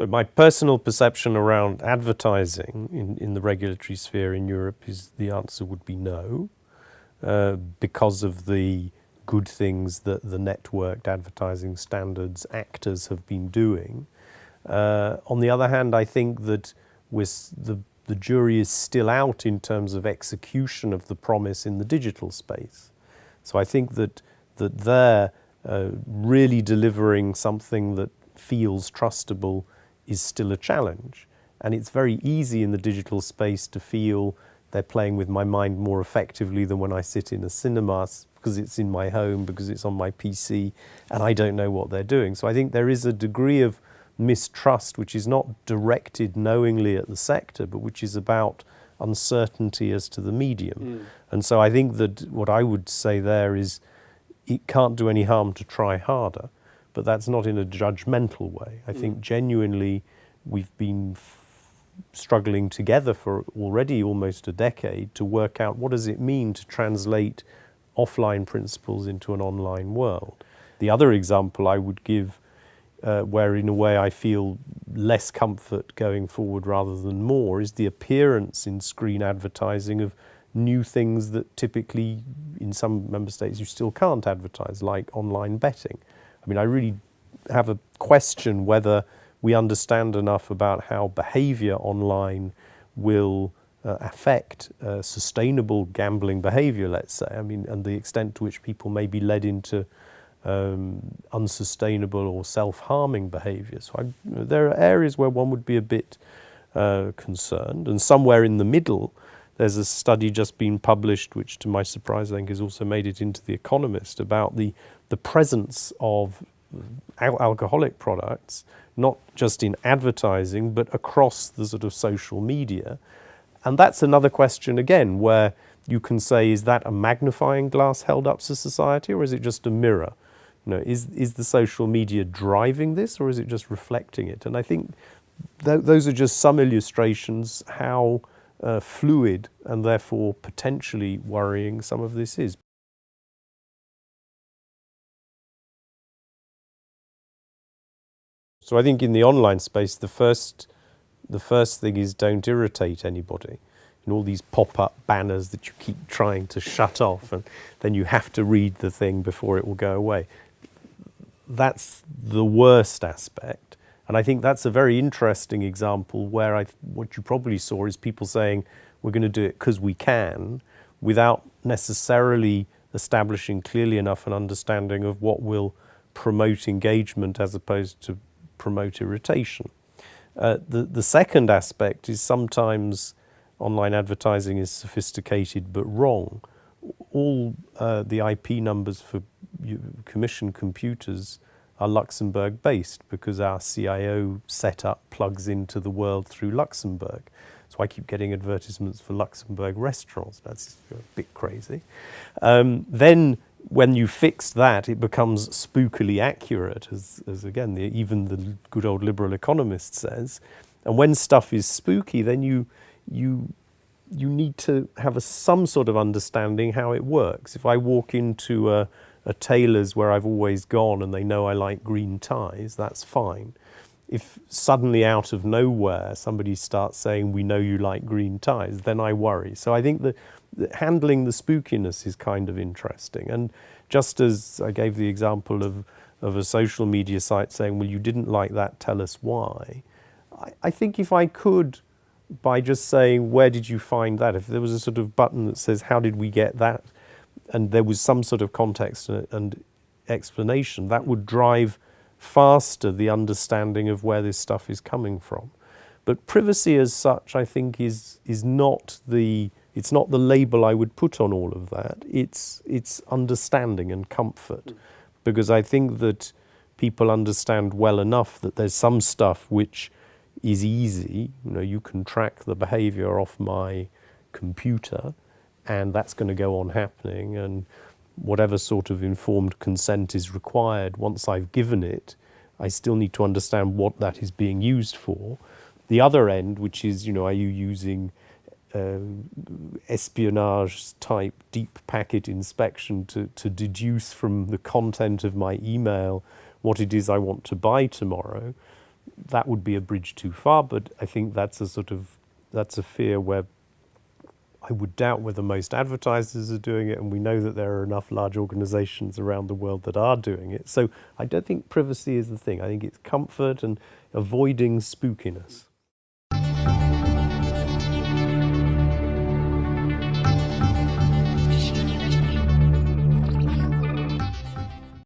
So my personal perception around advertising in the regulatory sphere in Europe is the answer would be no, because of the good things that the networked advertising standards actors have been doing. On the other hand, I think that the jury is still out in terms of execution of the promise in the digital space. So I think that they're really delivering something that feels trustable is still a challenge. And it's very easy in the digital space to feel they're playing with my mind more effectively than when I sit in a cinema, because it's in my home, because it's on my PC, and I don't know what they're doing. So I think there is a degree of mistrust which is not directed knowingly at the sector, but which is about uncertainty as to the medium. And so I think that what I would say there is it can't do any harm to try harder, but that's not in a judgmental way. I think genuinely we've been struggling together for already almost a decade to work out what does it mean to translate offline principles into an online world. The other example I would give, where in a way I feel less comfort going forward rather than more, is the appearance in screen advertising of new things that typically in some member states you still can't advertise, like online betting. I mean, I really have a question whether we understand enough about how behavior online will affect sustainable gambling behavior, let's say. I mean, and the extent to which people may be led into unsustainable or self-harming behavior. So there are areas where one would be a bit concerned, and somewhere in the middle there's a study just been published, which to my surprise I think has also made it into The Economist, about the presence of alcoholic products, not just in advertising, but across the sort of social media. And that's another question again, where you can say, is that a magnifying glass held up to society, or is it just a mirror? You know, is the social media driving this, or is it just reflecting it? And I think those are just some illustrations how fluid and therefore potentially worrying some of this is. So I think in the online space, the first thing is don't irritate anybody. And all these pop-up banners that you keep trying to shut off, and then you have to read the thing before it will go away. That's the worst aspect. And I think that's a very interesting example where what you probably saw is people saying, we're going to do it because we can, without necessarily establishing clearly enough an understanding of what will promote engagement as opposed to promote irritation. The second aspect is sometimes online advertising is sophisticated but wrong. All the IP numbers for commission computers are Luxembourg based because our CIO setup plugs into the world through Luxembourg. So I keep getting advertisements for Luxembourg restaurants. That's a bit crazy. Then when you fix that, it becomes spookily accurate, as again, even the good old liberal economist says. And when stuff is spooky, then you need to have some sort of understanding how it works. If I walk into a tailor's where I've always gone and they know I like green ties, that's fine. If suddenly out of nowhere somebody starts saying, we know you like green ties, then I worry. So I think that handling the spookiness is kind of interesting. And just as I gave the example of a social media site saying, well, you didn't like that, tell us why. I think if I could, by just saying, where did you find that? If there was a sort of button that says, how did we get that? And there was some sort of context and explanation, that would drive faster the understanding of where this stuff is coming from. But privacy as such, I think, is not it's not the label I would put on all of that. It's understanding and comfort, because I think that people understand well enough that there's some stuff which is easy. You know, you can track the behavior off my computer, and that's going to go on happening, and whatever sort of informed consent is required, once I've given it, I still need to understand what that is being used for. The other end, which is, you know, are you using espionage type deep packet inspection to deduce from the content of my email what it is I want to buy tomorrow? that would be a bridge too far, but I think that's a fear where I would doubt whether most advertisers are doing it, and we know that there are enough large organizations around the world that are doing it. So I don't think privacy is the thing. I think it's comfort and avoiding spookiness.